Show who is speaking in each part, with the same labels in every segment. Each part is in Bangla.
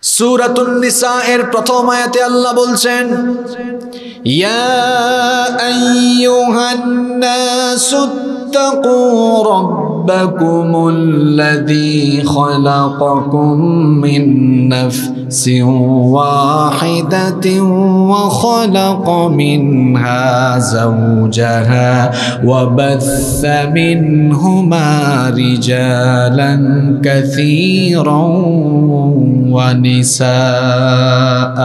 Speaker 1: সূরাতুন নিসা এর প্রথম আয়াতে আল্লাহ বলছেন, ইয়া আইয়ুহান নাসুত্তাকু রাব্বাকুমুল্লাযী খালাকাকুম মিন নাফসিন ওয়াহিদাতিন ওয়া খালাকা মিনহা যাওজাহা ওয়া বাথসা মিনহুমা রিজালান কাসীরান ওয়া নিসাআ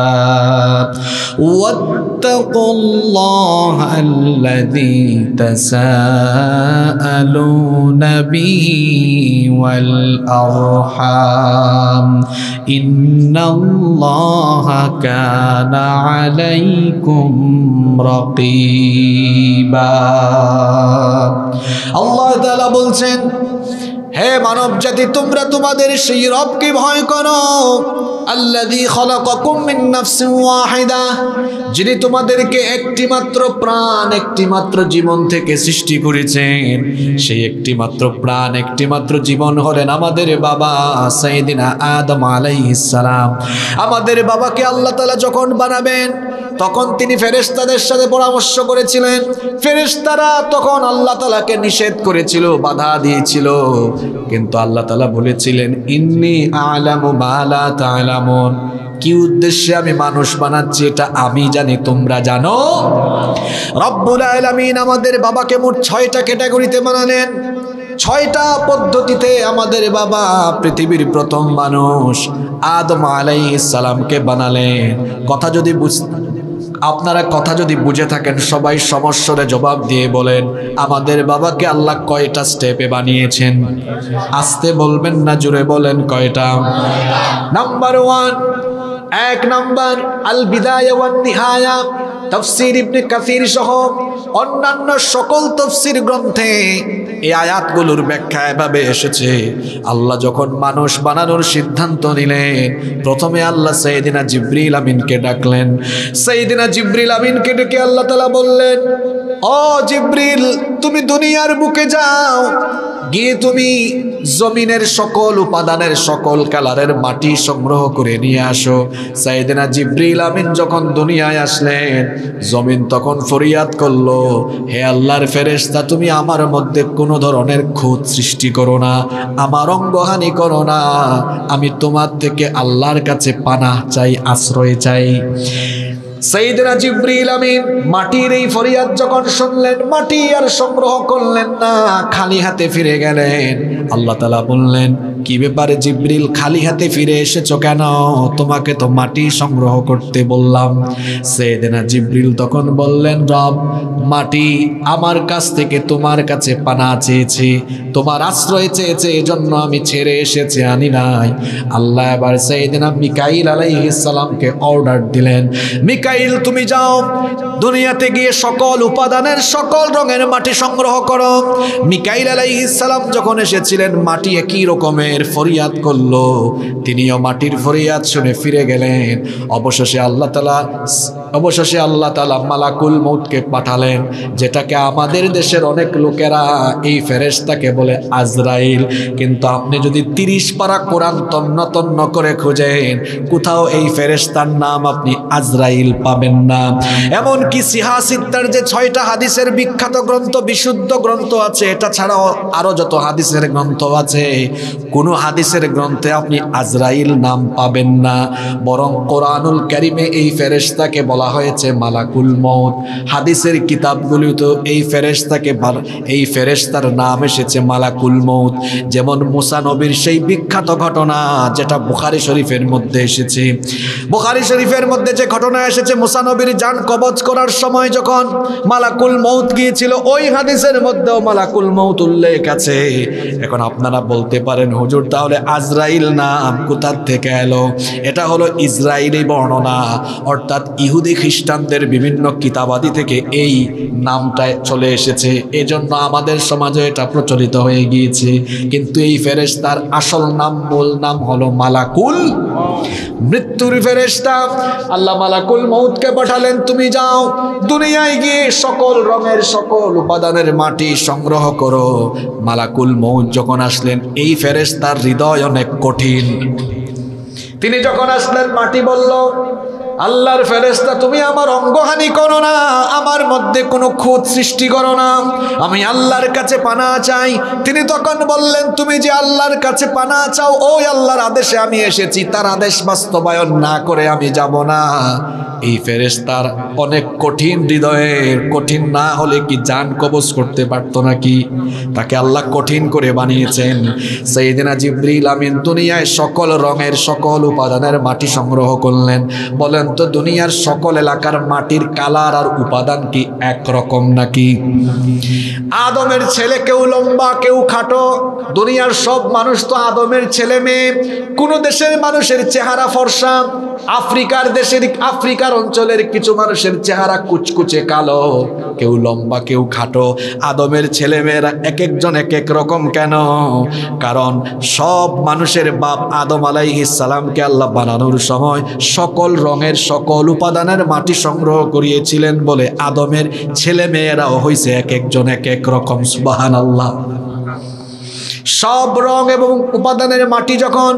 Speaker 1: ওয়াত্তাকুল্লাহা আল্লাযী তাসাআলুনা বিহি ওয়াল আরহাম ইন্নাল্লাহা কানা আলাইকুম রাকীবা। আল্লাহ তাআলা বলছেন, হে মানব জাতি, তোমরা তোমাদের সেই রবকে ভয় করো, আল্লাযী খালাকাকুম মিন নাফসিন ওয়াহিদা, যিনি তোমাদেরকে একটি মাত্র প্রাণ, একটি মাত্র জীবন থেকে সৃষ্টি করেছেন। সেই একটি মাত্র প্রাণ, একটি মাত্র জীবন হলেন আমাদের বাবা সাইয়েদিনা আদম আলাইহিস সালাম। আমাদের বাবাকে আল্লাহ তাআলা যখন বানাবেন তখন তিনি ফেরেশতাদের সাথে পরামর্শ করেছিলেন। ফেরেশতারা তখন আল্লাহ তাআলাকে নিষেধ করেছিল, বাধা দিয়েছিল, কিন্তু আল্লাহ তাআলা বলেছিলেন, ইন্নী আ'লামু মা লা তা'লামুন, কি উদ্দেশ্যে আমি মানুষ বানাচ্ছি এটা আমি জানি, তোমরা জানো। রব্বুল আলামিন আমাদের বাবাকে মোট 6টা ক্যাটাগরিতে বানালেন। 6টা পদ্ধতিতে আমাদের বাবা পৃথিবীর প্রথম মানুষ আদম আলাইহিস সালামকে বানালেন। আপনারা কথা যদি বুঝে থাকেন সবাই সমস্যারে জবাব দিয়ে বলেন, আমাদের বাবাকে আল্লাহ কয়টা স্টেপে বানিয়েছেন? আস্তে বলবেন না, জোরে বলেন, কয়টা? নাম্বার 1, 1 নাম্বার আল বিদায়া ওয়ান নিহায়া, তাফসীর ইবনে কাসির সহ অন্যান্য সকল তাফসীর গ্রন্থে এই আয়াতগুলোর ব্যাখ্যা এভাবে এসেছে। আল্লাহ যখন মানুষ বানানোর সিদ্ধান্ত নিলেন, প্রথমে আল্লাহ সাইয়েদিনা জিবরিল আমিনকে ডাকলেন। সাইয়েদিনা জিবরিল আমিনকে ডেকে আল্লাহ তাআলা বললেন, ও জিবরিল, তুমি দুনিয়ার বুকে যাও, গিয়ে তুমি জমিনের সকল উপাদানের, সকল কালারের মাটি সংগ্রহ করে নিয়ে আসো। সাইয়েদিনা জিবরিল আমিন যখন দুনিয়ায় আসলেন, জমিন তখন ফরিয়াদ করলো, হে আল্লাহর ফেরেশতা, তুমি আমার মধ্যে কোনো ধরনের খুঁত সৃষ্টি করো না, আমার অঙ্গহানি করো না, আমি তোমার থেকে আল্লাহর কাছে পানাহ চাই, আশ্রয় চাই। সাইয়েদনা জিবরিল আমিন মাটির এই ফরিয়াদ যখন শুনলেন, মাটি আর সংগ্রহ করলেন না, খালি হাতে ফিরে গেলেন। আল্লাহ তাআলা বললেন, কি ব্যাপারে জিবরিল, খালি হাতে ফিরে এসেছো কেন? তোমাকে তো মাটি সংগ্রহ করতে বললাম। সাইয়েদনা জিবরিল তখন বললেন, রব, মাটি আমার কাছ থেকে তোমার কাছে পানাহ চেয়েছে, তোমার আশ্রয় চেয়েছে, এজন্য আমি ছেড়ে এসেছি, আনি নাই। আল্লাহ এবার সাইয়েদনা মিকাইল আলাইহিস সালামকে অর্ডার দিলেন, মিকাইল, তুমি যাও, দুনিয়াতে গিয়ে সকল উপাদানের, সকল রঙের মাটি সংগ্রহ করো। মিকাইল আলাইহিস সালাম যখন এসেছিলেন, মাটি একই রকমের ফরিয়াদ করলো, তিনিও মাটির ফরিয়াদ শুনে ফিরে গেলেন। অবশেষে আল্লাহ তাআলা মালাকুল মউতকে পাঠালেন, যেটাকে আমাদের দেশের অনেক লোকেরা এই ফেরেশতাকে বলে আজরাইল, কিন্তু আপনি যদি 30 পারা কোরআন তন্ন তন্ন করে খুঁজেন, কোথাও এই ফেরেশতার নাম আপনি আজরাইল পাবেন না। এমনকি সিহাসিত্তার যে 6টা হাদিসের বিখ্যাত গ্রন্থ, বিশুদ্ধ গ্রন্থ আছে, এটা ছাড়াও আরো যত হাদিসের গ্রন্থ আছে, কোনো হাদিসের গ্রন্থে আপনি আজরাইল নাম পাবেন না। বরং কোরআনুল কারীমে এই ফেরেশতাকে বলা হয়েছে মালাকুল মউত। হাদিসের কিতাবগুলো তো এই ফেরেশতার নাম এসেছে মালাকুল মউত। যেমন মুসা নবীর সেই বিখ্যাত ঘটনা, যেটা বুখারী শরীফের মধ্যে এসেছে। বুখারী শরীফের মধ্যে যে ঘটনা এসেছে, মুসা নবীর জান কবজ করার সময় যখন মালাকুল মউত গিয়েছিল, ওই হাদিসের মধ্যেও মালাকুল মউত উল্লেখ আছে। এখন আপনারা বলতে পারেন, হুজুর, তাহলে আজরাইল নাম কোথা থেকে এলো? এটা হলো ইসরাইলি বর্ণনা, অর্থাৎ ইহুদি খ্রিস্টানদের বিভিন্ন কিতাবাদি থেকে এই নামটা চলে এসেছে, এজন্য আমাদের সমাজে এটা প্রচলিত হয়ে গিয়েছে। কিন্তু এই ফেরেশতার আসল নাম, মূল নাম হলো মালাকুল মৃত্যুর ফেরেশতা। আল্লাহ মালাকুল মউতকে পাঠালেন, তুমি যাও, দুনিয়ায় গিয়ে সকল রঙের, সকল উপাদানের মাটি সংগ্রহ করো। মালাকুল মউত যখন আসলেন, এই ফেরেশতার হৃদয় অনেক কঠিন। তিনি যখন আসলেন মাটি বলল, আল্লাহর ফেরেশতা তুমি আমার অঙ্গহানি করো না, আমার মধ্যে কোনো খুঁত সৃষ্টি করো না, আমি আল্লাহর কাছে পানাহ চাই। তিনি তখন বললেন, তুমি যে আল্লাহর কাছে পানাহ চাও, ওই আল্লাহর আদেশে আমি এসেছি, তার আদেশ বাস্তবায়ন না করে আমি যাব না। এই ফেরেশতার অনেক কঠিন হৃদয়ের, কঠিন না হলে কি জান কবজ করতে পারতো নাকি? তাকে আল্লাহ কঠিন করে বানিয়েছেন। সাইয়েদনা জিবরিল আমিন দুনিয়ায় সকল রঙের, সকল উপাদানের মাটি সংগ্রহ করলেন। বলেন তো দুনিয়ার সকল এলাকার মাটির কালার আর উপাদান কি একরকম নাকি? আদমের ছেলে কেউ লম্বা কেউ খাটো, দুনিয়ার সব মানুষ তো আদমের ছেলে মেয়ে। কোন দেশের মানুষের চেহারা ফর্সা, আফ্রিকার অঞ্চলের কিছু মানুষের চেহারা কুচকুচে কালো, কেউ লম্বা কেউ খাটো। আদমের ছেলে মেয়েরা এক একজন এক এক রকম কেন? কারণ সব মানুষের বাপ আদম আলাইহিস সালামকে আল্লাহ বানানোর সময় সকল রঙের, সকল উপাদানের মাটি সংগ্রহ করিয়েছিলেন বলে আদমের ছেলে মেয়েরাও হইছে এক একজন এক এক রকম। সুবহানাল্লাহ। সব রং এবং উপাদানের মাটি যখন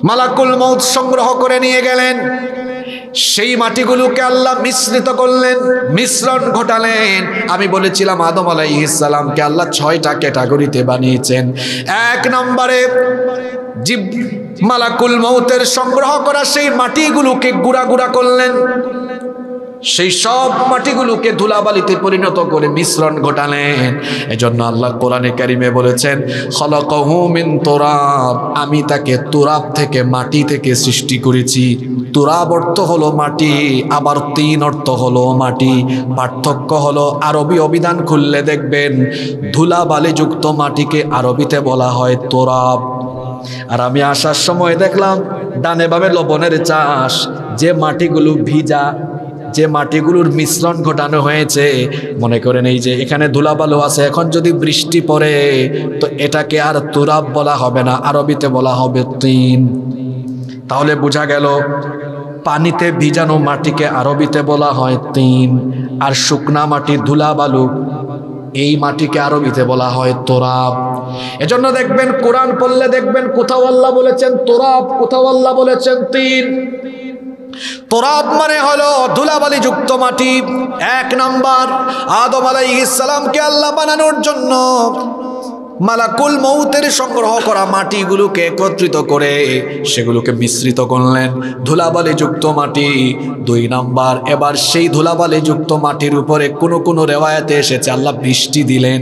Speaker 1: মালাকুল মউত সংগ্রহ করে নিয়ে গেলেন, সেই মাটিগুলোকে আল্লাহ মিশ্রিত করলেন, মিশ্রণ ঘটালেন। আমি বলেছিলাম আদম আলাইহিস সালামকে আল্লাহ 6টা ক্যাটাগরিতে বানিয়েছেন। 1 নম্বরে মালাকুল মউতের সংগ্রহ করা সেই মাটিগুলোকে গুঁড়া গুঁড়া করলেন, সেই সব মাটিগুলোকে ধুলাবালিতে পরিণত করে মিশ্রণ ঘটালেন। এজন্য আল্লাহ কোরআনে কারিমে বলেছেন, খলাকাহু মিন তুরাব, আমি তাকে তুরাব থেকে, মাটি থেকে সৃষ্টি করেছি। তুরাব অর্থ হলো মাটি, আবার 3 অর্থ হলো মাটি। পার্থক্য হলো আরবি অভিধান খুললে দেখবেন ধুলাবালি যুক্ত মাটিকে আরবিতে বলা হয় তুরাব। আর আমি আসার সময় দেখলাম ডানে বামে লবণের চাষ, যে মাটিগুলো ভিজা, যে মাটিগুলোর মিশ্রণ ঘটানো হয়েছে, মনে করেন এই যে এখানে ধুলাবালু আছে, এখন যদি বৃষ্টি পড়ে তো এটাকে আর তুরাব বলা হবে না, আরবিতে বলা হবে তিন। তাহলে বোঝা গেল পানিতে ভিজানো মাটিকে আরবিতে বলা হয় তিন, আর শুকনা মাটি ধুলাবালু এই মাটিকে আরবিতে বলা হয় তোরাব। এজন্য দেখবেন কোরআন পড়লে দেখবেন কোথাও আল্লাহ বলেছেন তোরাব, কোথাও আল্লাহ বলেছেন তিন। তোরাব মানে হলো ধুলাবালি যুক্ত মাটি। 1 নাম্বার, আদম আলাইহিস সালামকে আল্লাহ বানানোর জন্য মালাকুল মউতের সংগ্রহ করা মাটিগুলোকে একত্রিত করে সেগুলোকে মিশ্রিত করলেন, ধুলাবালি যুক্ত মাটি। 2 নাম্বার, এবার সেই ধুলাবালি যুক্ত মাটির উপরে কোন কোন রেওয়ায়াতে এসেছে আল্লাহ বৃষ্টি দিলেন,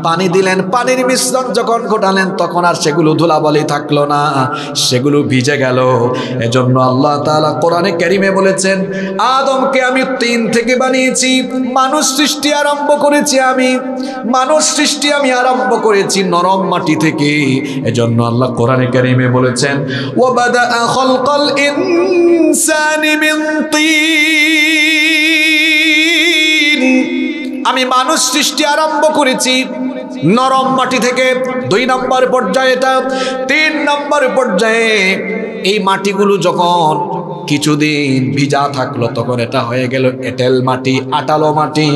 Speaker 1: পানি দিলেন। পানির মিশ্রণ যখন ঘটালেন তখন আর সেগুলো ধুলাবালি থাকলো না, সেগুলো ভিজে গেল। এজন্য আল্লাহ তাআলা কোরআনে কারিমে বলেছেন, আদমকে আমি 3 থেকে বানিয়েছি, মানুষ সৃষ্টি আরম্ভ করেছি আমি, মানুষ সৃষ্টি আমি আরম্ভ করেছি নরম মাটি থেকে। এজন্য আল্লাহ কোরআনে কারিমে বলেছেন, ওয়াবাদা খালকাল ইনসানি মিন তিন, আমি মানুষ সৃষ্টি আরম্ভ করেছি নরম মাটি থেকে। 2 নম্বর পর্যায়ে এটা। 3 নম্বর পর্যায়ে এই মাটিগুলো যখন কিছুদিন ভিজা থাকলো তখন এটা হয়ে গেল এঁটেল মাটি, আটালো মাটি।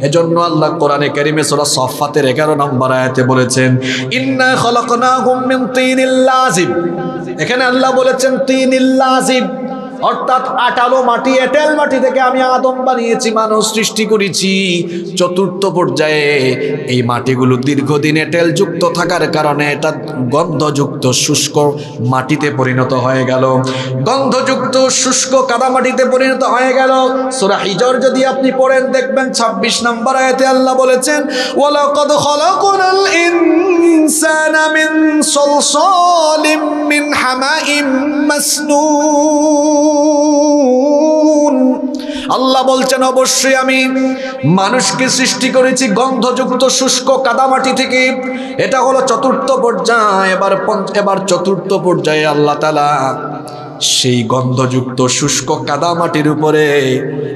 Speaker 1: এজন্য আল্লাহ কোরআনে কারিমে সূরা সাফফাতের 11 নম্বর আয়াতে বলেছেন, ইন্না খালাকনাহুম মিন তিনিল লাযিব। এখানে আল্লাহ বলেছেন তিনিল লাযিব, অর্থাৎ আটালো মাটি, এঁটেল মাটি থেকে আমি আদম বানিয়েছি, মানুষ সৃষ্টি করেছি। 4র্থ পর্যায়ে এই মাটিগুলো দীর্ঘদিন এঁটেল যুক্ত থাকার কারণে এটা গন্ধযুক্ত শুষ্ক মাটিতে পরিণত হয়ে গেল, গন্ধযুক্ত শুষ্ক কাদামাটিতে পরিণত হয়ে গেল। সূরা হিজর যদি আপনি পড়েন দেখবেন 26 নম্বর আয়াতে আল্লাহ বলেছেন, ওয়ালাকাদ খালাকনাল ইনসানা মিন সালসালিম মিন হামাইম মাসনুন। আল্লাহ বলছেন অবশ্যই আমি মানুষকে সৃষ্টি করেছি গন্ধযুক্ত শুষ্ক কাদামাটি থেকে। এটা হলো 4র্থ পর্যায়। এবার 4র্থ পর্যায়ে আল্লাহ তাআলা সেই গন্ধযুক্ত শুষ্ক কাদামাটির উপরে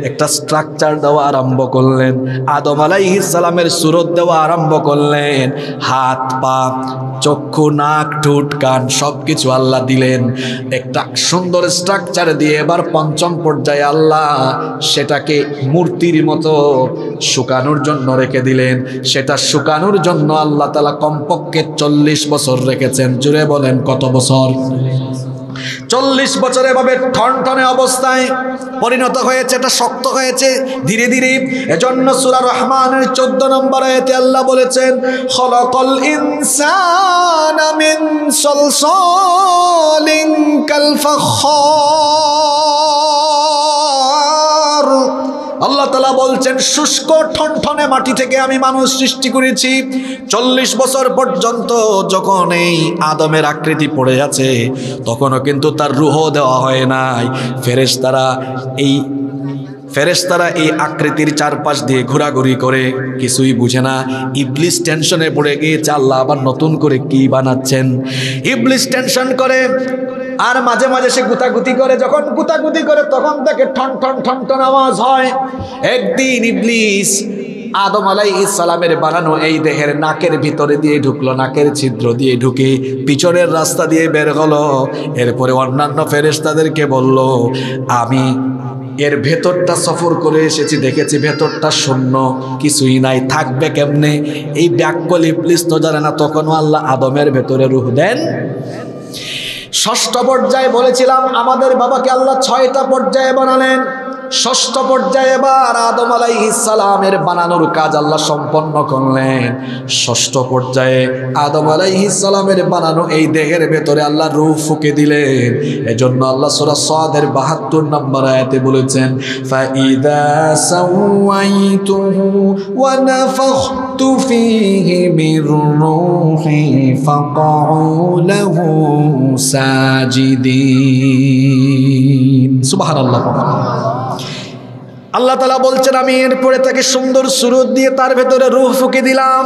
Speaker 1: একটা স্ট্রাকচার দেওয়া আরম্ভ করলেন, আদম আলাইহিস সালামের সুরত দেওয়া আরম্ভ করলেন। হাত পা চক্ষু নাক ঠোঁট কান সবকিছু আল্লাহ দিলেন, একটা সুন্দর স্ট্রাকচার দিয়ে এবার 5ম পর্যায়ে আল্লাহ সেটাকে মূর্তির মতো শুকানোর জন্য রেখে দিলেন। সেটা শুকানোর জন্য আল্লাহ তাআলা কমপক্ষে 40 বছর রেখেছেন। জুড়ে বলেন কত বছর? 40 বছর এভাবে ঠনঠনে অবস্থায় পরিণত হয়েছে, এটা শক্ত হয়েছে ধীরে ধীরে। এজন্য সূরা রহমানের 14 নম্বর আয়াতে আল্লাহ বলেছেন, খলাকাল ইনসানা মিন সালসালিন কাল ফাখার। আল্লাহ তাআলা বলছেন, শুষ্ক ঠনঠনে মাটি থেকে আমি মানুষ সৃষ্টি করেছি। 40 বছর পর্যন্ত যখন এই আদমের আকৃতি পড়ে আছে, তখনও কিন্তু তার রূহ দেওয়া হয় নাই। ফেরেশতারা এই আকৃতির চারপাশ দিয়ে ঘোরাঘুরি করে, কিছুই বুঝে না। ইবলিস টেনশনে পড়ে গিয়েছে, আল্লাহ আবার নতুন করে কি বানাচ্ছেন। ইবলিস টেনশন করে, আর মাঝে মাঝে সে গুতাগুতি করে। যখন গুতাগুতি করে তখন তাকে ঠন ঠন ঠন ঠন আওয়াজ হয়। একদিন ইবলিস আদম আলাইহিস সালামের বানানো এই দেহের নাকের ভিতরে দিয়ে ঢুকলো, নাকের ছিদ্র দিয়ে ঢুকে পিছনের রাস্তা দিয়ে বের হলো। এরপরে অন্যান্য ফেরেশতাদেরকে বলল, আমি এর ভেতরটা সফর করে এসেছি, দেখেছি ভেতরটা শূন্য, কিছুই নাই, থাকবে কেমনে? এই ব্যাককল ইবলিস তো জানে না তখনও আল্লাহ আদমের ভেতরে রূহ দেন। ষষ্ঠ পর্যায়ে বলেছিলাম আমাদের বাবাকে আল্লাহ 6টা পর্যায়ে বানালেন। ষষ্ঠ পর্যায়ে এবার আদম আলাইহিস সালামের বানানোর কাজ আল্লাহ সম্পন্ন করলেন। ষষ্ঠ পর্যায়ে আদম আলাইহিস সালামের বানানো এই দেহের ভেতরে আল্লাহ রূহ ফুঁকে দিলেন। এজন্য আল্লাহ সূরা সাদের 72 নম্বর আয়াতে বলেছেন, ফাইদা সাওয়াইতুহু ওয়া নাফাখতু ফীহি মির রূহি ফাকাউ লাহু সাজিদিন। সুবহানাল্লাহ। আল্লাহ তাআলা বলছেন, আমি এরপরে তাকে সুন্দর সুরত দিয়ে তার ভেতরে রূহ ফুঁকে দিলাম।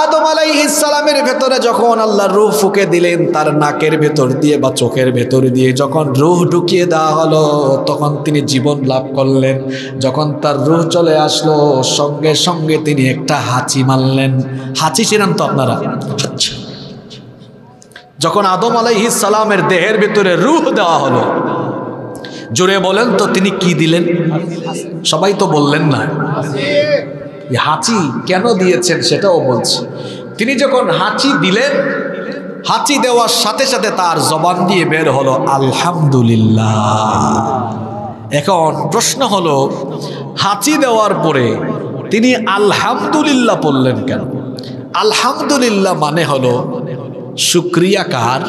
Speaker 1: আদম আলাইহিস সালামের ভেতরে যখন আল্লাহ রূহ ফুঁকে দিলেন, তার নাকের ভেতর দিয়ে বা চোখের ভেতর দিয়ে যখন রূহ ঢুকিয়ে দেওয়া হলো, তখন তিনি জীবন লাভ করলেন। যখন তার রূহ চলে আসলো, সঙ্গে সঙ্গে তিনি একটা হাঁচি মারলেন। হাঁচি ছিলেন তো আপনারা? যখন আদম আলাইহিস সালামের দেহের ভেতরে রূহ দেওয়া হলো, জোরে বলেন তো তিনি কি দিলেন? সবাই তো বললেন না। হাঁচি কেন দিয়েছেন সেটাও বলছি। তিনি যখন হাঁচি দিলেন, হাঁচি দেওয়ার সাথে সাথে তার জবান দিয়ে বের হলো আলহামদুলিল্লাহ। এখন প্রশ্ন হলো, হাঁচি দেওয়ার পরে তিনি আলহামদুলিল্লাহ বললেন কেন? আলহামদুলিল্লাহ মানে হলো শুকরিয়া কার?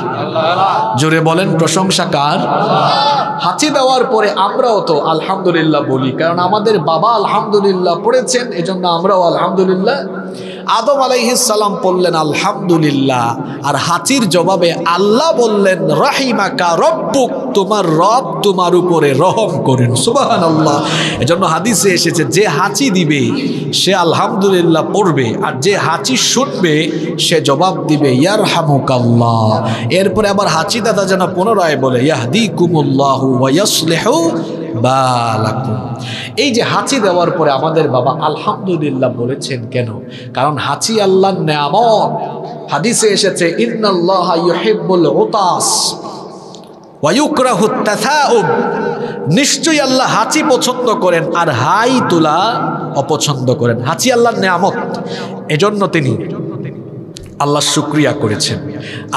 Speaker 1: জোরে বলেন প্রশংসা কার? হাঁচি দেওয়ার পরে আমরাও তো আলহামদুলিল্লাহ বলি, কারণ আমাদের বাবা আলহামদুলিল্লাহ পড়েছেন, এজন্য আমরাও আলহামদুলিল্লাহ। আদম আলাইহিস সালাম বললেন আলহামদুলিল্লাহ, আর হাঁচির জবাবে আল্লাহ বললেন রাহিমাকা রব্বুক, তোমার রব তোমার উপরে রহম করেন। সুবহানাল্লাহ। এজন্য হাদিসে এসেছে, যে হাঁচি দিবে সে আলহামদুলিল্লাহ পড়বে, আর যে হাঁচি শুনবে সে জবাব দিবে ইয়ারহামুকাল্লাহ। এরপরে আবার হাঁচি দাদা যেন পুনরায় বলে ইয়াহদিকুমুল্লাহু ওয়া ইয়াসলিহু বালাকুম। এই যে হাঁচি দেওয়ার পরে আমাদের বাবা আলহামদুলিল্লাহ বলেছেন কেন? কারণ হাঁচি আল্লাহর নেয়ামত। হাদিসে এসেছে ইন্নাল্লাহা ইউহিব্বুল উতাস ওয়া ইউকরাহুত তাসাউব, নিশ্চয়ই আল্লাহ হাঁচি পছন্দ করেন আর হাই তোলা অপছন্দ করেন। হাঁচি আল্লাহর নেয়ামত, এজন্য তিনি আল্লাহ শুকরিয়া করেছেন।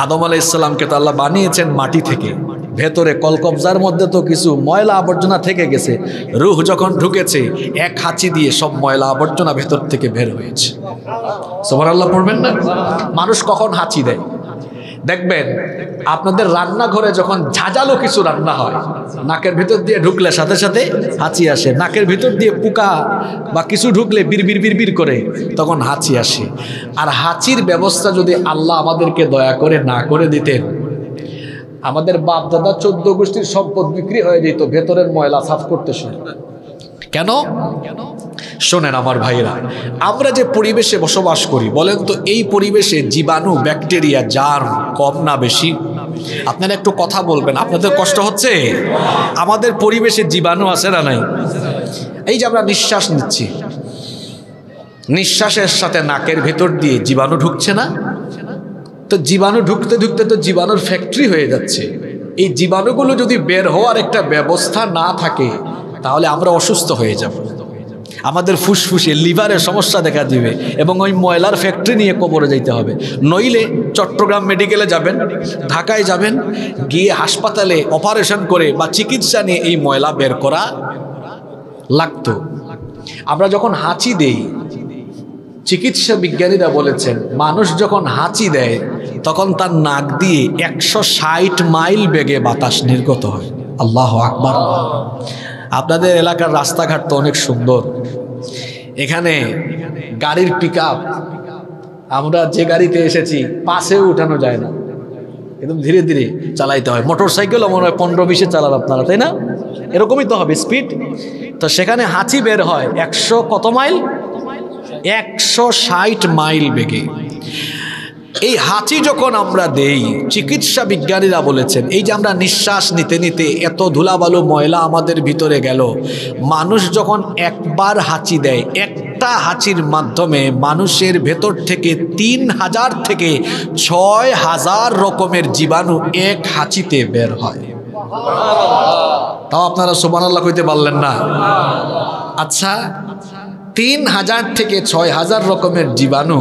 Speaker 1: আদম আলাইহিস সালামকে তো আল্লাহ বানিয়েছেন মাটি থেকে, ভেতরে কলকবজার মধ্যে তো কিছু ময়লা আবর্জনা থেকে গেছে। রূহ যখন ঢুকেছে, এক হাঁচি দিয়ে সব ময়লা আবর্জনা ভেতর থেকে বের হয়েছে। সুবহানাল্লাহ পড়বেন না? মানুষ কখন হাঁচি দেয় দেখবেন, আপনাদের রান্নাঘরে যখন ঝাঁঝালো কিছু রান্না হয়, নাকের ভিতর দিয়ে ঢুকলে সাথে সাথে হাঁচি আসে। নাকের ভিতর দিয়ে পোকা বা কিছু ঢুকলে বিড়বিড় বিড়বিড় করে, তখন হাঁচি আসে। আর হাঁচির ব্যবস্থা যদি আল্লাহ আমাদেরকে দয়া করে না করে দিতেন, আমাদের বাপ দাদা 14 গোষ্ঠীর সম্পদ বিক্রি হয়ে যেত ভেতরের ময়লা সাফ করতে শুনে। কেন? শোনেন আমার ভাইরা, আমরা যে পরিবেশে বসবাস করি, বলেন তো এই পরিবেশে জীবাণু, ব্যাকটেরিয়া, জার্ম কম না বেশি? আপনারা একটু কথা বলবেন, আপনাদের কষ্ট হচ্ছে? আমাদের পরিবেশে জীবাণু আছে না নাই? এই যে আমরা নিঃশ্বাস নিচ্ছি, নিঃশ্বাসের সাথে নাকের ভেতর দিয়ে জীবাণু ঢুকছে না? তো জীবাণু ঢুকতে ঢুকতে তো জীবাণুর ফ্যাক্টরি হয়ে যাচ্ছে। এই জীবাণুগুলো যদি বের হওয়ার একটা ব্যবস্থা না থাকে, তাহলে আমরা অসুস্থ হয়ে যাব। আমাদের ফুসফুসে লিভারের সমস্যা দেখা দিবে এবং ওই ময়লার ফ্যাক্টরি নিয়ে কবরে যাইতে হবে। নইলে চট্টগ্রাম মেডিকেলে যাবেন, ঢাকায় যাবেন, গিয়ে হাসপাতালে অপারেশন করে বা চিকিৎসা নিয়ে এই ময়লা বের করা লাগতো। আমরা যখন হাঁচি দেই, চিকিৎসা বিজ্ঞানীরা বলেছেন মানুষ যখন হাঁচি দেয় তখন তার নাক দিয়ে 160 মাইল বেগে বাতাস নির্গত হয়। আল্লাহু আকবার। আপনাদের এলাকার রাস্তাঘাট তো অনেক সুন্দর, এখানে গাড়ির পিকআপ, আমরা যে গাড়িতে এসেছি পাশেও উঠানো যায় না, একদম ধীরে ধীরে চালাইতে হয়। মোটর সাইকেলও মনে হয় 15-20-এ চালান আপনারা, তাই না? এরকমই তো হবে স্পিড। তো সেখানে হাঁচি বের হয় 100 কত মাইল, 160 মাইল বেগে। এই হাঁচি যখন আমরা দেই, চিকিৎসা বিজ্ঞানীরা বলেছেন এই যে আমরা নিঃশ্বাস নিতে নিতে এত ধুলাবালু ময়লা আমাদের ভিতরে গেল, মানুষ যখন একবার হাঁচি দেয়, একটা হাঁচির মাধ্যমে মানুষের ভেতর থেকে 3000 থেকে 6000 রকমের জীবাণু এক হাঁচিতে বের হয়। তাও আপনারা সুবহানাল্লাহ কইতে পারলেন না? আচ্ছা, 3000 থেকে 6000 রকমের জীবাণু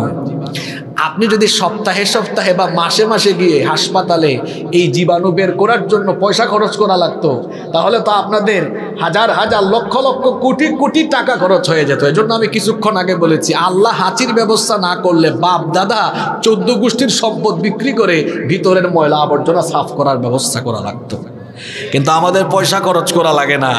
Speaker 1: আপনি যদি সপ্তাহে সপ্তাহে বা মাসে মাসে গিয়ে হাসপাতালে এই জীবাণু বের করার জন্য পয়সা খরচ করা লাগতো, তাহলে তো আপনাদের হাজার হাজার লক্ষ লক্ষ কোটি কোটি টাকা খরচ হয়ে যেত। এজন্য আমি কিছুক্ষণ আগে বলেছি, আল্লাহ হাঁচির ব্যবস্থা না করলে বাপ দাদা 14 গোষ্ঠীর সম্পদ বিক্রি করে ভিতরের ময়লা আবর্জনা সাফ করার ব্যবস্থা করা লাগতো। কিন্তু আমাদের পয়সা খরচ করা লাগে না।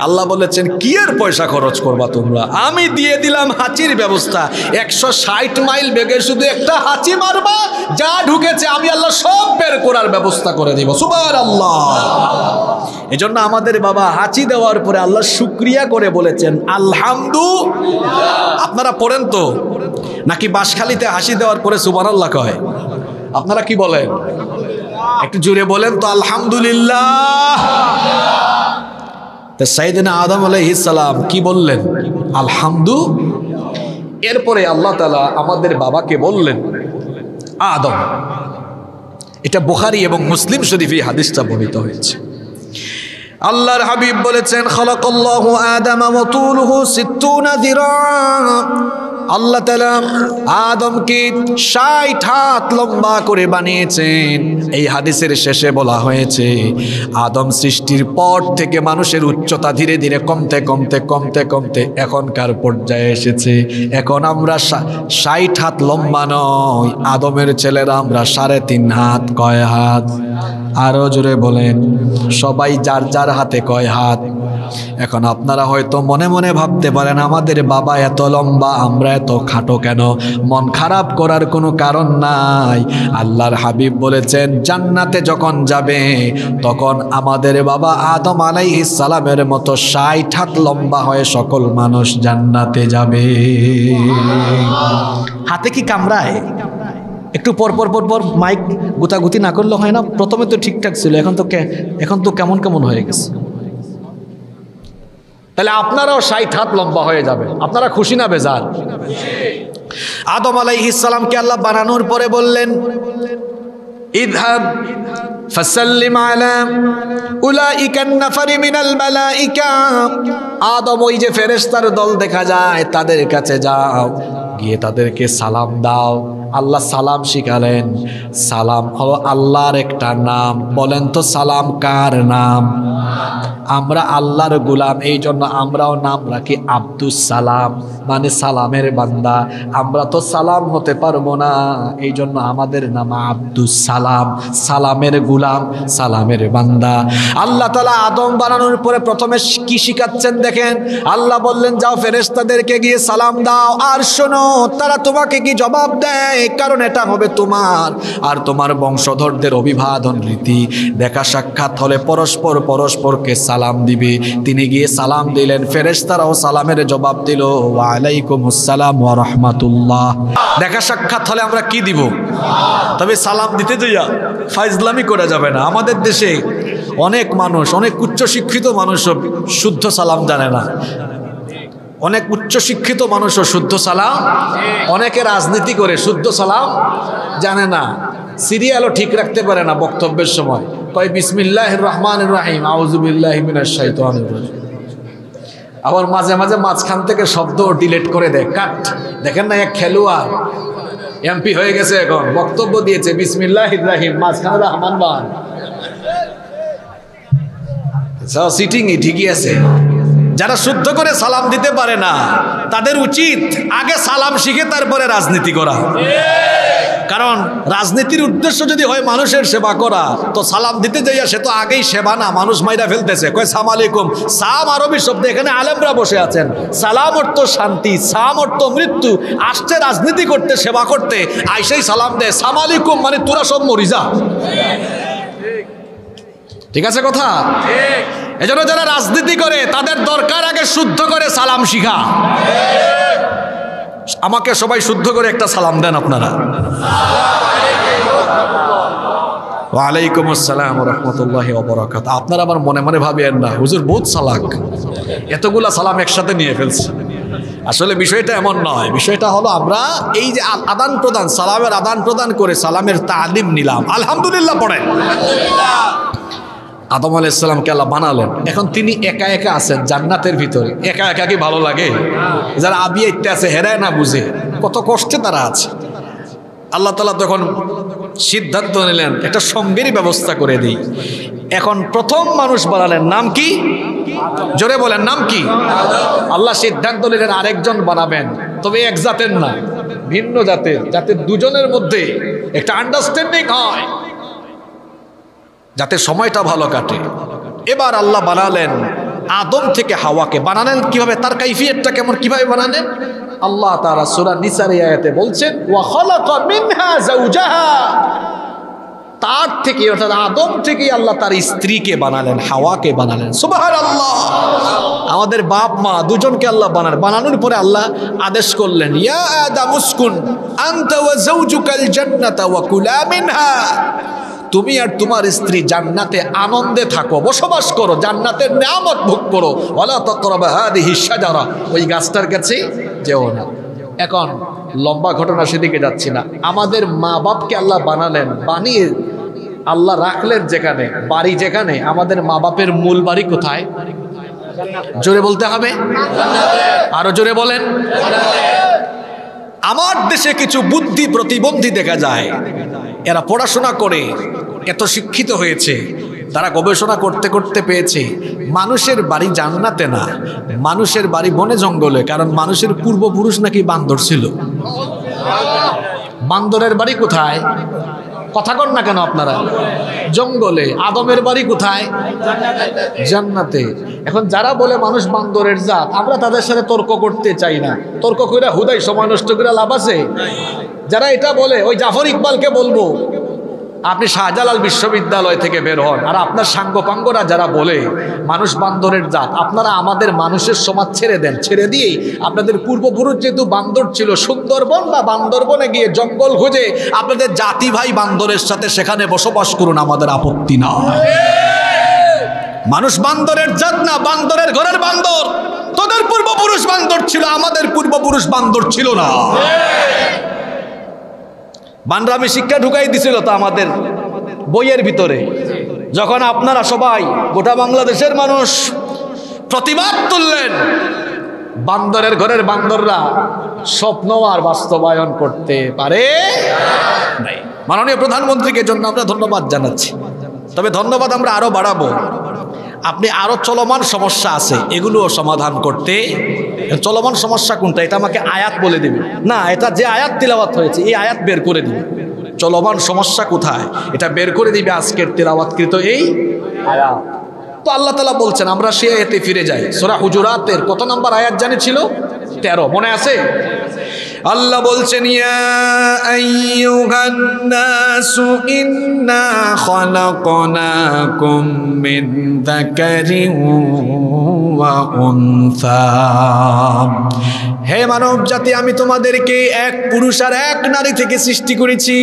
Speaker 1: আল্লাহ বলেছেন কি এর পয়সা খরচ করবা তোমরা, আমি দিয়ে দিলাম হাঁচির ব্যবস্থা। 160 মাইল বেগে শুধু একটা হাঁচি মারবা, যা ঢুকেছে আমি আল্লাহ সব বের করার ব্যবস্থা করে দিব। সুবহানাল্লাহ। এজন্য আমাদের বাবা হাঁচি দেওয়ার পরে আল্লাহ শুকরিয়া করে বলেছেন আলহামদুলিল্লাহ। আপনারা পড়েন তো নাকি বাঁশখালীতে হাসি দেওয়ার পরে সুবহানাল্লাহ কয়? আপনারা কি বলেন? একটু জোরে বলেন তো আলহামদুলিল্লাহ। তো সাইয়েদনা আদম আলাইহিস সালাম কি বললেন? আলহামদুলিল্লাহ। এরপরে আল্লাহ তাআলা আমাদের বাবাকে বললেন আদম। এটা বুখারী এবং মুসলিম শরীফে হাদিসটা বর্ণিত হয়েছে। আল্লাহর হাবিব বলেছেন খালাকাল্লাহু আদামা ওয়া তুলুহু 60 যিরা। আল্লাহ তাআলা আদমকে 60 হাত লম্বা করে বানিয়েছেন। এই হাদিসের শেষে বলা হয়েছে আদম সৃষ্টির পর থেকে মানুষের উচ্চতা ধীরে ধীরে কমতে কমতে কমতে কমতে এখনকার পর্যায়ে এসেছে। এখন আমরা 60 হাত লম্বা নয়, আদমের ছেলেরা আমরা 3.5 হাত। কয় হাত? আরো জোরে বলেন। সবাই যার যার হাতে কয় হাত? এখন আপনারা হয়তো মনে মনে ভাবতে পারেন আমাদের বাবা এত লম্বা, আমরা এত খাটো কেন? মন খারাপ করার কোনো কারণ নাই। আল্লাহর হাবিব বলেছেন জান্নাতে যখন যাবে তখন আমাদের বাবা আদম আলাইহিস সালামের মতো 60 হাত লম্বা হয়ে সকল মানুষ জান্নাতে যাবে। হাতে কি কামড়ায়? একটু পর পর পর পর মাইক গুতাগুতি না করলে হয় না? প্রথমে তো ঠিকঠাক ছিল, এখন তো কেমন কেমন হয়ে গেছে। তাহলে আপনারাও 60 হাত লম্বা হয়ে যাবে। আপনারা খুশি না বেজার? আদম আলাইহিস সালামকে আল্লাহ বানানোর পরে বললেন ইযহাব ফাসাল্লিম আলা উলাইকান নাফারি মিনাল মালাইকা। আদম ওই যে ফেরেশতার দল দেখা যায় তাদের কাছে যাও, গিয়ে তাদেরকে সালাম দাও। আল্লাহ সালাম শিখালেন। সালাম হলো আল্লাহর একটা নাম। বলেন তো সালাম কার নাম? আমরা আল্লাহর গোলাম, এই জন্য আমরাও নাম রাখি আব্দুস সালাম, মানে সালামের বান্দা। আমরা তো সালাম হতে পারবো না, এই জন্য আমাদের নাম আব্দুস সালাম, সালামের গোলাম, সালামের বান্দা। আল্লাহ তাআলা আদম বানানোর পরে প্রথমে কি শিখাচ্ছেন দেখেন। আল্লাহ বললেন যাও ফেরেশতাদেরকে গিয়ে সালাম দাও, আর শোনো তারা তোমাকে কি জবাব দেয়, কারণ এটা হবে তোমার আর তোমার বংশধরদের অভিবাদন রীতি। দেখা সাক্ষাৎ হলে পরস্পর পরস্পরকে সালাম দিবে। তিনি গিয়ে সালাম দিলেন, ফেরেশতারাও সালামের জবাব দিল ওয়া আলাইকুমুস সালাম ওয়া রাহমাতুল্লাহ। দেখা সাক্ষাৎ হলে আমরা কি দিব? তবে সালাম দিতে যাইয়া ফাইজলামি করা যাবে না। আমাদের দেশে অনেক মানুষ, অনেক উচ্চশিক্ষিত মানুষও শুদ্ধ সালাম জানে না। অনেক উচ্চশিক্ষিত মানুষও শুদ্ধ সালাম, অনেকে রাজনীতি করে শুদ্ধ সালাম জানে না। সিরিয়ালও ঠিক রাখতে পারে না বক্তব্যের সময়, কয় বিসমিল্লাহির রহমানির রহিম আউযু বিল্লাহি মিনাশ শাইতানির রাজিম। আবার মাঝে মাঝে মাঝখান থেকে শব্দ ডিলিট করে দেয়, কাট। দেখেন না এক খেলোয়াড় এমপি হয়ে গেছে, এখন বক্তব্য দিয়েছে বিসমিল্লাহির রহিম, মাঝখানে রহমান বান সিটিংই ঠিকই আছে। যারা শুদ্ধ করে সালাম দিতে পারে না তাদের উচিত আগে সালাম শিখে তারপরে রাজনীতি করা। কারণ রাজনীতির উদ্দেশ্য যদি হয় মানুষের সেবা করা, তো সালাম দিতে যাইয়া সে তো আগেই সেবা না, মানুষ মাইরা ফেলতেছে। কয় সালাম আলাইকুম, সাম আরবি শব্দ, এখানে আলেমরা বসে আছেন। সালাম অর্থ শান্তি, সাম অর্থ মৃত্যু। আসছে রাজনীতি করতে, সেবা করতে, আইসেই সালাম দেয় সালাম আলাইকুম, মানে তোরা সব মরি যা। ঠিক আছে কথা? এজন্য যারা রাজনীতি করে তাদের দরকার আগে শুদ্ধ করে সালাম শিখা। আমাকে সবাই শুদ্ধ করে একটা সালাম দেন আপনারা। ওয়ালাইকুম আসসালাম ওয়া রাহমাতুল্লাহি ওয়া বারাকাতুহু। আপনারা আবার মনে মনে ভাবেন না হুজুর বহুত চালাক, এতগুলা সালাম একসাথে নিয়ে ফেলছে। আসলে বিষয়টা এমন নয়। বিষয়টা হলো আমরা এই যে আদান প্রদান, সালামের আদান প্রদান করে সালামের তালিম নিলাম। আলহামদুলিল্লাহ পড়েন। আদম আলাইহিস সালামকে আল্লাহ বানালেন, এখন তিনি একা একা আছেন জান্নাতের ভিতরে। একা একা কি ভালো লাগে? যারা আবিয়া ইত্যা আছে হেরায় না বুঝে, কত কষ্টে তারা আছে। আল্লাহ তাআলা তখন সিদ্ধান্ত নিলেন একটা সঙ্গেরই ব্যবস্থা করে দিই। এখন প্রথম মানুষ বানালেন, নাম কি? জোরে বলেন, নাম কি? আল্লাহ সিদ্ধান্ত নিলেন আরেকজন বানাবেন, তবে এক জাতের না, ভিন্ন জাতের, যাতে দুজনের মধ্যে একটা আন্ডারস্ট্যান্ডিং হয়, যাতে সময়টা ভালো কাটে। এবার আল্লাহ বানালেন আদম থেকে হাওয়াকে। বানালেন কিভাবে? তার কাইফিয়তটা কেমন, কিভাবে বানালেন? আল্লাহ তাআলা সূরা নিসার আয়াতে বলছেন, ওয়া খালাকা মিনহা যাওজাহা, তার থেকে অর্থাৎ আদম থেকে আল্লাহ তার স্ত্রীকে বানালেন, হাওয়াকে বানালেন। সুবহানাল্লাহ। আমাদের বাপ মা দুজনকে আল্লাহ বানালেন। বানানোর পরে আল্লাহ আদেশ করলেন, ইয়া আদম উসকুন আনতা ওয়া যাওজুকাল জান্নাতা ওয়া কুলা মিনহা, তুমি আর তোমার স্ত্রী জান্নাতে আনন্দে থাকো, বসবাস করো, জান্নাতের নিয়ামত ভোগ করো। ওয়ালা তাকরাবা হাদিহিশ শাজারা, ওই গাছটার কাছে যেও না। এখন লম্বা ঘটনা, সেদিকে যাচ্ছি না। আমাদের মা বাপকে আল্লাহ বানালেন, বানিয়ে আল্লাহ রাখলেন যেখানে, বাড়ি যেখানে, আমাদের মা বাপের মূল বাড়ি কোথায়? জোরে বলতে হবে, আরো জোরে বলেন। আমার দেশে কিছু বুদ্ধি প্রতিবন্ধী দেখা যায়, এরা পড়াশোনা করে এত শিক্ষিত হয়েছে, তারা গবেষণা করতে করতে পেয়েছে মানুষের বাড়ি জান্নাতে না, মানুষের বাড়ি বনে জঙ্গলে। কারণ মানুষের পূর্বপুরুষ নাকি বান্দর ছিল। বান্দরের বাড়ি কোথায়? কথা কন না কেন আপনারা? জঙ্গলে। আদমের বাড়ি কোথায়? জান্নাতে। এখন যারা বলে মানুষ বান্দরের জাত, আমরা তাদের সাথে তর্ক করতে চাই না। তর্ক করে হুদাই সময় নষ্ট করে লাভ আছে? যারা এটা বলে, ওই জাফর ইকবালকে বলবো, আপনি শাহজালাল বিশ্ববিদ্যালয় থেকে বের হন। আর আপনার সাঙ্গপাঙ্গরা যারা বলে মানুষ বান্দরের জাত, আপনারা আমাদের মানুষের সমাজ ছেড়ে দেন। ছেড়ে দিয়ে আপনাদের পূর্বপুরুষ যেহেতু বান্দর ছিল, সুন্দরবন বা বান্দরবনে গিয়ে জঙ্গল খুঁজে আপনাদের জাতি ভাই বান্দরের সাথে সেখানে বসবাস করুন, আমাদের আপত্তি না। মানুষ বান্দরের জাত না, বান্দরের ঘরের বান্দর। তোদের পূর্বপুরুষ বান্দর ছিল, আমাদের পূর্বপুরুষ বান্দর ছিল না। বানরামি শিক্ষা ঢুকাই দিছিল তো আমাদের বইয়ের ভিতরে। যখন আপনারা সবাই গোটা বাংলাদেশের মানুষ প্রতিবাদ তুললেন, বান্দরের ঘরের বান্দররা স্বপ্ন আর বাস্তবায়ন করতে পারে নাই। মাননীয় প্রধানমন্ত্রীকে জন্য আমরা ধন্যবাদ জানাচ্ছি। তবে ধন্যবাদ আমরা আরো বাড়াবো। আপনি আরো চলমান সমস্যা আছে, এগুলো সমাধান করতে। চলমান সমস্যা কোনটা এটা আমাকে আয়াত বলে দিবে না, এটা যে আয়াত তিলাওয়াত হয়েছে এই আয়াত বের করে দিবে। চলমান সমস্যা কোথায় এটা বের করে দিবে আজকের তিলাওয়াতকৃত এই আয়াত। তো আল্লাহ তাআলা বলছেন, আমরা সেই আয়াতে ফিরে যাই। সূরা হুজুরাতের কত নম্বর আয়াত জানি ছিল? 13, মনে আছে? আল্লাহ বলছেন, ইয়া আইয়ুহান নাসু ইন্না খালাকনাকুম মিন যাকারিন ওয়া উনসা, হে মানব জাতি, আমি তোমাদেরকে এক পুরুষ আর এক নারী থেকে সৃষ্টি করেছি।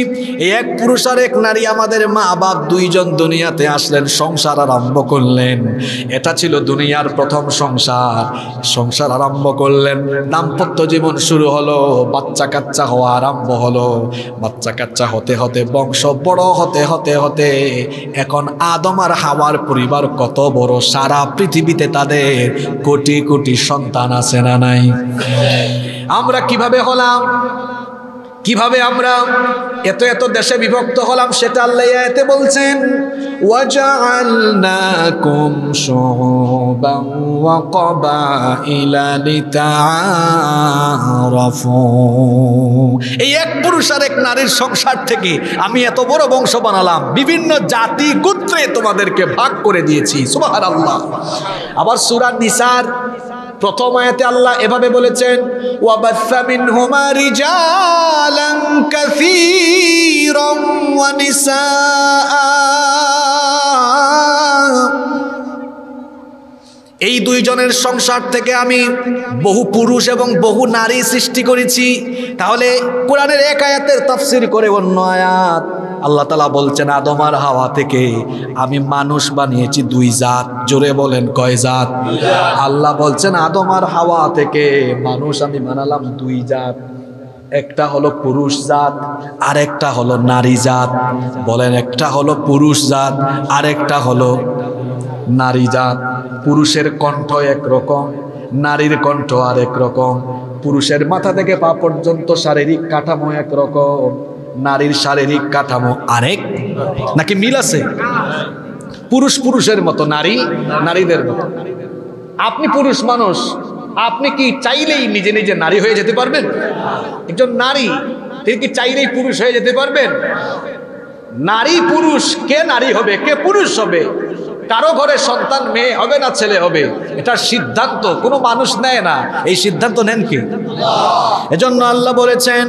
Speaker 1: এই এক পুরুষ আর এক নারী, আমাদের মা বাপ দুইজন দুনিয়াতে আসলেন, সংসার আরম্ভ করলেন। এটা ছিল দুনিয়ার প্রথম সংসার। সংসার আরম্ভ করলেন, দাম্পত্য জীবন শুরু হলো, বাচ্চা কাচ্চা হওয়া আরম্ভ হলো। বাচ্চা কাচ্চা হতে হতে বংশ বড় হতে হতে হতে এখন আদম আর হাওয়ার পরিবার কত বড়, সারা পৃথিবীতে তাদের কোটি কোটি সন্তান আছে না নাই? আমরা কিভাবে হলাম, কিভাবে আমরা এত এত দেশে বিভক্ত হলাম, সেটা আল্লাহ আয়াতে বলছেন, ওয়াজআলনাকুম শুউবান ওয়া ক্বাবাইলা লিতাআরাফু। এই এক পুরুষ আর এক নারীর সংসার থেকে আমি এত বড় বংশ বানালাম, বিভিন্ন জাতি গোত্রে তোমাদেরকে ভাগ করে দিয়েছি। সুবহানাল্লাহ। আবার সূরা নিসার প্রথম আয়াতে আল্লাহ এভাবে বলেছেন, ওয়াবাসসা মিনহুমা রিজালান কাসীরান ওয়া নিসাআ। এই দুইজনের সংসার থেকে আমি বহু পুরুষ এবং বহু নারী সৃষ্টি করেছি। তাহলে কোরআনের এক আয়াতের তাফসীর করে অন্য আয়াত আল্লাহ তাআলা বলছেন, আদম আর হাওয়া থেকে আমি মানুষ বানিয়েছি দুই জাত। জোরে বলেন কয় জাত? আল্লাহ বলছেন আদম আর হাওয়া থেকে মানুষ আমি বানালাম দুই জাত, একটা হলো পুরুষ জাত আর একটা হলো নারী জাত। বলেন, একটা হলো পুরুষ জাত আর একটা হলো নারী জাত। পুরুষের কণ্ঠ একরকম, নারীর কণ্ঠ আর এক রকম। পুরুষের মাথা থেকে পা পর্যন্ত শারীরিক কাঠামো একরকম, নারীর শারীরিক কাঠামো আরেক। নাকি মিল আছে? পুরুষ পুরুষের মতো, নারী নারীদের মতো। আপনি পুরুষ মানুষ, আপনি কি চাইলেই নিজে নিজে নারী হয়ে যেতে পারবেন? একজন নারী তিনি কি চাইলেই পুরুষ হয়ে যেতে পারবেন? নারী পুরুষ, কে নারী হবে কে পুরুষ হবে, কারো ঘরে সন্তান মেয়ে হবে না ছেলে হবে, এটার সিদ্ধান্ত কোনো মানুষ নেয় না। এই সিদ্ধান্ত নেন কে? এজন্য আল্লাহ বলেছেন,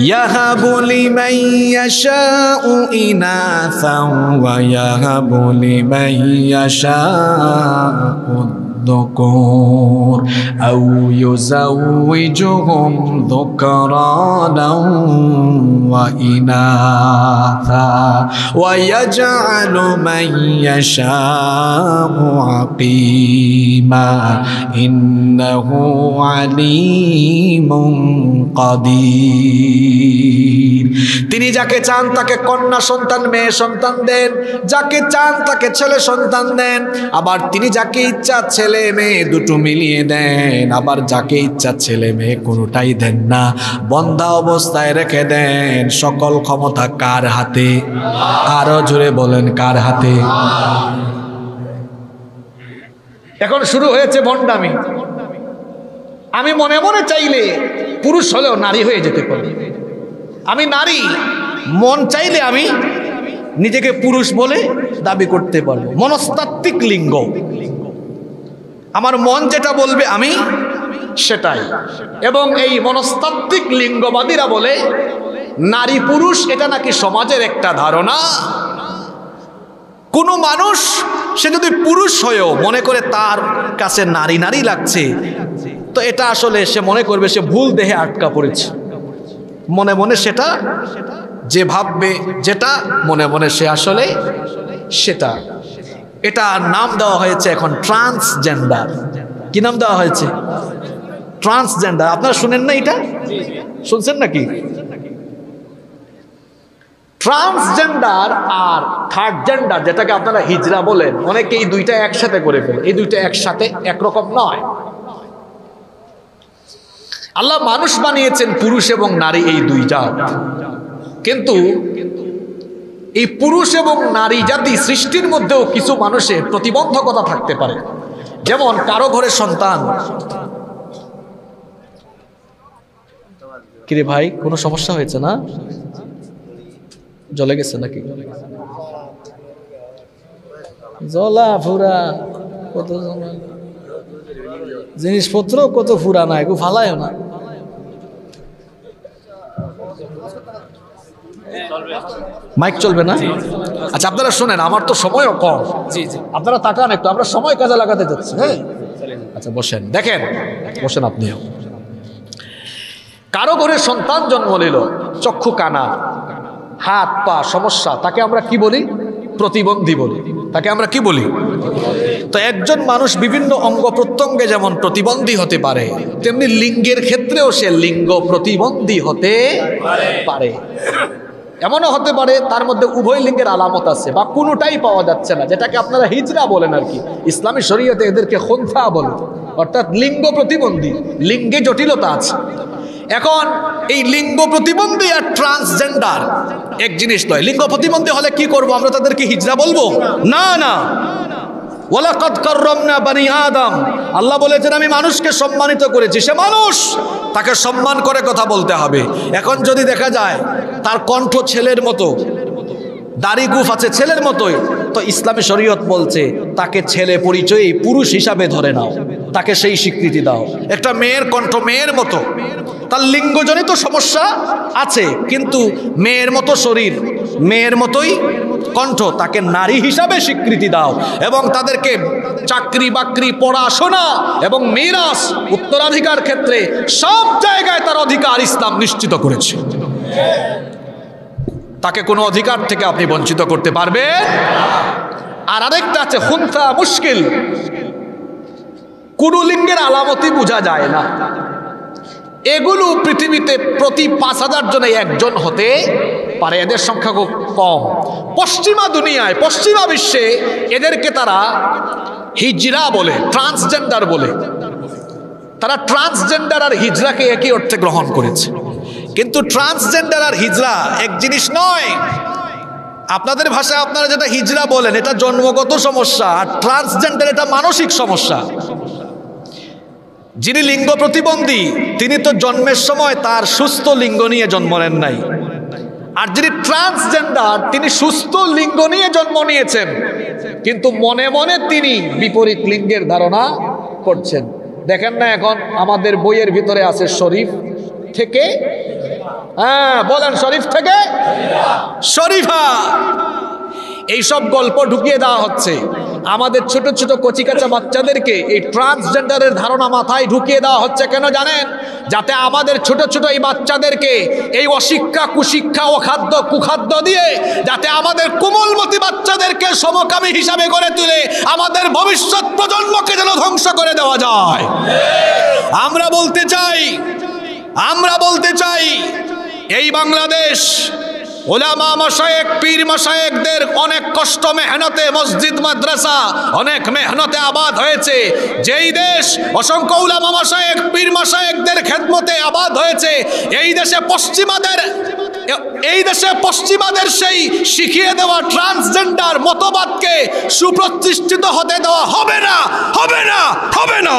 Speaker 1: ইয়াহাবু লিমান ইয়াশাউ ইনাসান ওয়া ইয়াহাবু লিমান ইয়াশাউ الذكور أو يزوجهم ذكرانا وإناثا ويجعل من يشاء عقيما إنه عليم قدير। তিনি যাকে চান তাকে কন্যা সন্তান মেয়ে সন্তান দেন, যাকে চান তাকে ছেলে সন্তান দেন, আবার তিনি যাকে ইচ্ছা ছেলে মেয়ে দুটো মিলিয়ে দেন, আবার যাকে ইচ্ছা ছেলে মেয়ে কোনোটাই দেন না, বন্ধা অবস্থায় রেখে দেন। সকল ক্ষমতা কার হাতে? আরো জোরে বলেন, কার হাতে? এখন শুরু হয়েছে ভণ্ডামি। আমি মনে মনে চাইলে পুরুষ হলেও নারী হয়ে যেতে পারি। আমি নারী, মন চাইলে আমি নিজেকে পুরুষ বলে দাবি করতে পারবো। মনস্তাত্ত্বিক লিঙ্গ, আমার মন যেটা বলবে আমি সেটাই। এবং এই মনস্তাত্ত্বিক লিঙ্গবাদীরা বলে নারী পুরুষ এটা নাকি সমাজের একটা ধারণা। কোনো মানুষ সে যদি পুরুষ হয়েও মনে করে তার কাছে নারী নারী লাগছে, তো এটা আসলে সে মনে করবে সে ভুল দেহে আটকা পড়েছে। মনে মনে সেটা যে ভাববে, যেটা মনে মনে সে আসলে সেটা। এটা নাম দেওয়া হয়েছে এখন ট্রান্সজেন্ডার। কি নাম দেওয়া হয়েছে? ট্রান্সজেন্ডার। আপনারা শুনেন না? এটা শুনছেন নাকি? ট্রান্সজেন্ডার আর থার্ড জেন্ডার, যেটাকে আপনারা হিজড়া বলেন, অনেকে এই দুইটা একসাথে করে ফেলে। এই দুইটা একসাথে একরকম নয়। আল্লাহ মানুষ বানিয়েছেন পুরুষ এবং নারী এই দুই জাত, কিন্তু এই পুরুষ এবং নারী জাতি সৃষ্টির মধ্যেও কিছু মানুষের প্রতিবন্ধকতা থাকতে পারে। যেমন কারো ঘরে সন্তান। কিরে ভাই, কোনো সমস্যা হয়েছে না? জ্বলে গেছে নাকি? জ্বলা ফুরা কত জিনিসপত্র কত ফুরা না, একটু ফালায় না। মাইক চলবে না? আচ্ছা আপনারা শুনেন, আমার তো সময়ও কম। আপনারা তাকান একটু, আমরা সময় কাজে লাগাতে যাচ্ছি। হ্যাঁ আচ্ছা বসেন, দেখেন বসেন আপনিও। কারো ঘরে সন্তান জন্ম নিল, চক্ষু কানা, হাত পা সমস্যা, তাকে আমরা কি বলি? প্রতিবন্ধী বলি। তাকে আমরা কি বলি? তো একজন মানুষ বিভিন্ন অঙ্গ প্রত্যঙ্গে যেমন প্রতিবন্ধী হতে পারে, তেমনি লিঙ্গের ক্ষেত্রেও সে লিঙ্গ প্রতিবন্ধী হতে পারে। এমনও হতে পারে তার মধ্যে উভয় লিঙ্গের আলামত আছে বা কোনোটাই পাওয়া যাচ্ছে না, যেটাকে আপনারা হিজরা বলেন আর কি। ইসলামী শরীয়তে এদেরকে খুনসা বলে, অর্থাৎ লিঙ্গ প্রতিবন্ধী, লিঙ্গে জটিলতা আছে। এখন এই লিঙ্গ প্রতিবন্ধী আর ট্রান্সজেন্ডার এক জিনিস নয়। লিঙ্গ প্রতিবন্ধী হলে কি করব আমরা? তাদেরকে হিজরা বলবো? না না, ওয়ালাকাদ কাররামনা বানি আদম, আল্লাহ বলেছেন আমি মানুষকে সম্মানিত করেছি। সে মানুষ, তাকে সম্মান করে কথা বলতে হবে। এখন যদি দেখা যায় তার কণ্ঠ ছেলের মতো, দাড়ি গুফ আছে ছেলের মতোই, তো ইসলামী শরীয়ত বলছে তাকে ছেলে পরিচয়ে পুরুষ হিসাবে ধরে নাও, তাকে সেই স্বীকৃতি দাও। একটা মেয়ের কণ্ঠ মেয়ের মতো, তার লিঙ্গজনিত সমস্যা আছে, কিন্তু মেয়ের মতো শরীর, মেয়ের মতোই কণ্ঠ, তাকে নারী হিসাবে স্বীকৃতি দাও। এবং তাদেরকে চাকরি বাকরি, পড়াশোনা এবং মিরাস, উত্তরাধিকার ক্ষেত্রে সব জায়গায় তার অধিকার ইসলাম নিশ্চিত করেছে। তাকে কোনো অধিকার থেকে আপনি বঞ্চিত করতে পারবেন। আর আরেকটা আছে খুনসা মুশকিল, কোন লিঙ্গের আলামতই বোঝা যায় না। এগুলো পৃথিবীতে প্রতি ৫,০০০ জনে একজন হতে পারে, এদের সংখ্যা খুব কম। পশ্চিমা দুনিয়ায়, পশ্চিমা বিশ্বে এদেরকে তারা হিজরা বলে, ট্রান্সজেন্ডার বলে। তারা ট্রান্সজেন্ডার আর হিজরাকে একই অর্থে গ্রহণ করেছে, কিন্তু ট্রান্সজেন্ডার আর হিজরা এক জিনিস নয়। আপনাদের ভাষায় আপনারা যেটা হিজরা বলেন এটা জন্মগত সমস্যা, আর ট্রান্সজেন্ডার এটা মানসিক সমস্যা। যিনি লিঙ্গ প্রতিবন্ধী তিনি তো জন্মের সময় তার সুস্থ লিঙ্গ নিয়ে জন্ম নেন নাই, আর যিনি ট্রান্সজেন্ডার তিনি সুস্থ লিঙ্গ নিয়ে জন্ম নিয়েছেন, কিন্তু মনে মনে তিনি বিপরীত লিঙ্গের ধারণা করছেন। দেখেন না এখন আমাদের বইয়ের ভিতরে আছে শরীফ থেকে, হ্যাঁ বলেন, শরীফ থেকে শরীফা, এইসব গল্প ঢুকিয়ে দেওয়া হচ্ছে। আমাদের ছোট ছোট কচিকাচা বাচ্চাদেরকে এই ট্রান্সজেন্ডারের ধারণা মাথায় ঢুকিয়ে দেওয়া হচ্ছে। কেন জানেন? যাতে আমাদের ছোট ছোট এই বাচ্চাদেরকে এই অশিক্ষা, কুশিক্ষা, অখাদ্য, কুখাদ্য দিয়ে যাতে আমাদের কোমলমতি বাচ্চাদেরকে সমকামী হিসাবে গড়ে তুলে আমাদের ভবিষ্যৎ প্রজন্মকে যেন ধ্বংস করে দেওয়া যায়। আমরা বলতে চাই এই বাংলাদেশ ওলামা মাশায়েখ, পীর মাশায়েখদের অনেক কষ্ট মেহনতে মসজিদ মাদ্রাসা অনেক মেহনতে আবাদ হয়েছে। যেই দেশ অসংখ্য উলামা মাশায়েখ, পীর মাশায়েখদের খেদমতে আবাদ হয়েছে, এই দেশে পশ্চিমাদের সেই শিখিয়ে দেওয়া ট্রান্সজেন্ডার মতবাদকে সুপ্রতিষ্ঠিত হতে দেওয়া হবে না, হবে না, হবে না।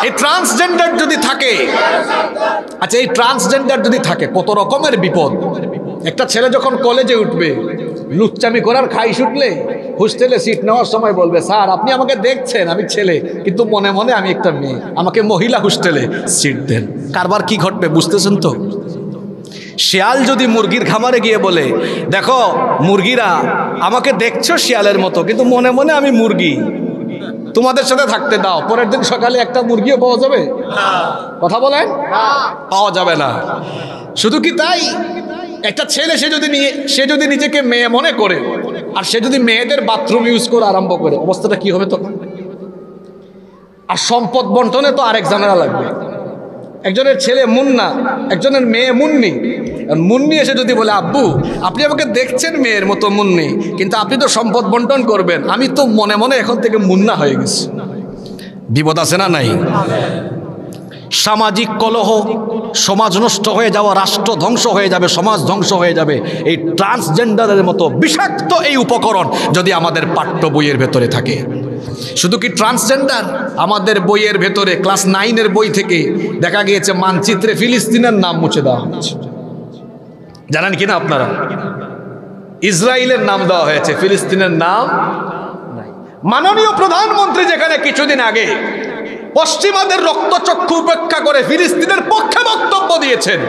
Speaker 1: এই ট্রান্সজেন্ডার যদি থাকে, আচ্ছা এই ট্রান্সজেন্ডার যদি থাকে কত রকমের বিপদ। একটা ছেলে যখন কলেজে উঠবে, লুচ্চামি করার খাই ছুটলে হোস্টেলে সিট নেওয়ার সময় বলবে, স্যার আপনি আমাকে দেখছেন আমি ছেলে, কিন্তু মনে মনে আমি একটা মেয়ে, আমাকে মহিলা হোস্টেলে সিট দেন। কারবার কি ঘটবে বুঝতেছেন তো? শিয়াল যদি মুরগির খামারে গিয়ে বলে, দেখো মুরগিরা আমাকে দেখছো শিয়ালের মতো, কিন্তু মনে মনে আমি মুরগি, তোমাদের সাথে থাকতে দাও, পরের দিন সকালে একটা মুরগিও পাওয়া যাবে? কথা বলেন, পাওয়া যাবে না। শুধু কি তাই, একটা ছেলে সে যদি নিজেকে মেয়ে মনে করে আর সে যদি মেয়েদের বাথরুম ইউজ করে আরম্ভ করে, অবস্থাটা কি হবে তখন? আর সম্পদ বন্টনে তো আরেক জানারা লাগবে। একজনের ছেলে মুন্না, একজনের মেয়ে মুন্নি। মুন্নি এসে যদি বলে, আব্বু আপনি আমাকে দেখছেন মেয়ের মতো মুন্নি, কিন্তু আপনি তো সম্পদ বন্টন করবেন, আমি তো মনে মনে এখন থেকে মুন্না হয়ে গেছি। বিপদ আছে না নাই? সামাজিক কলহ, সমাজ নষ্ট হয়ে যাওয়া, রাষ্ট্র ধ্বংস হয়ে যাবে, সমাজ ধ্বংস হয়ে যাবে এই ট্রান্সজেন্ডারের মতো বিষাক্ত এই উপকরণ যদি আমাদের পাঠ্য বইয়ের ভেতরে থাকে। শুধু কি ট্রান্সজেন্ডার, আমাদের বইয়ের ভেতরে ক্লাস 9-এর বই থেকে দেখা গিয়েছে মানচিত্রে ফিলিস্তিনের নাম মুছে দেওয়া হচ্ছে। জানেন কিনা আপনারা? ইসরায়েলের নাম দেওয়া হয়েছে, ফিলিস্তিনের নাম নাই। মাননীয় প্রধানমন্ত্রী যেখানে কিছুদিন আগে পশ্চিমাদের রক্তচক্ষু উপেক্ষা করে ফিলিস্তিনের পক্ষে বক্তব্য দিয়েছেন,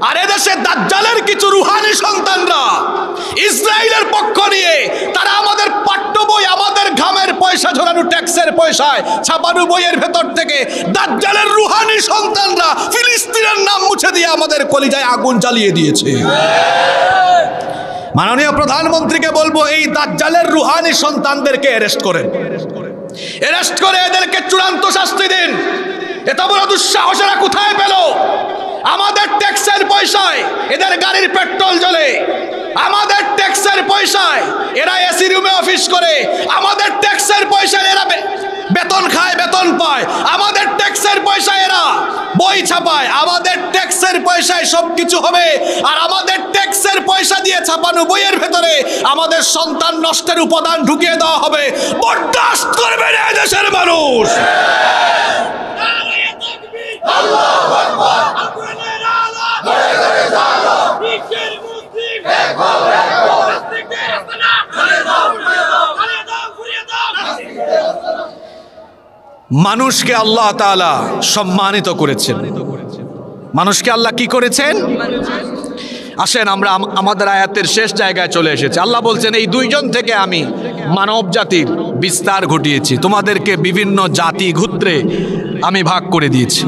Speaker 1: আর এদেশে দাজ্জালের কিছু রুহানি সন্তানরা ইসরায়েলের পক্ষ নিয়ে তারা আমাদের পাঠ্য বই, আমাদের ঘামের পয়সা ঝরানো ট্যাক্সের পয়সায় ছাপানো বইয়ের ভেতর থেকে দাজ্জালের রুহানি সন্তানরা ফিলিস্তিনের নাম মুছে দিয়ে আমাদের কলিজায় আগুন জ্বালিয়ে দিয়েছে। মাননীয় প্রধানমন্ত্রীকে বলবো, এই দাজ্জালের রুহানি সন্তানদেরকে অ্যারেস্ট করেন, অ্যারেস্ট করে এদেরকে চূড়ান্ত শাস্তি দিন। এত বড় দুঃসাহসেরা কোথায় পেল? আমাদের ট্যাক্সের পয়সায় এদের গাড়ির পেট্রোল জ্বলে, আমাদের ট্যাক্সের পয়সায় এরা এসি রুমে অফিস করে, আমাদের ট্যাক্সের পয়সায় এরা বেতন খায়, বেতন পায়, আমাদের ট্যাক্সের পয়সায় এরা বই ছাপায়, আমাদের ট্যাক্সের পয়সায় সবকিছু হবে। আর আমাদের ট্যাক্সের পয়সা দিয়ে ছাপানো বইয়ের ভেতরে আমাদের সন্তান নষ্টের উপাদান ঢুকিয়ে দেওয়া হবে। বরদাস্ত করবে না দেশের মানুষ। মানুষকে আল্লাহ তাআলা সম্মানিত করেছেন। মানুষকে আল্লাহ কি করেছেন? আসেন আমরা আমাদের আয়াতের শেষ জায়গায় চলে এসেছি। আল্লাহ বলছেন, এই দুইজন থেকে আমি মানব জাতির বিস্তার ঘটিয়েছি, তোমাদেরকে বিভিন্ন জাতি গোত্রে আমি ভাগ করে দিয়েছি।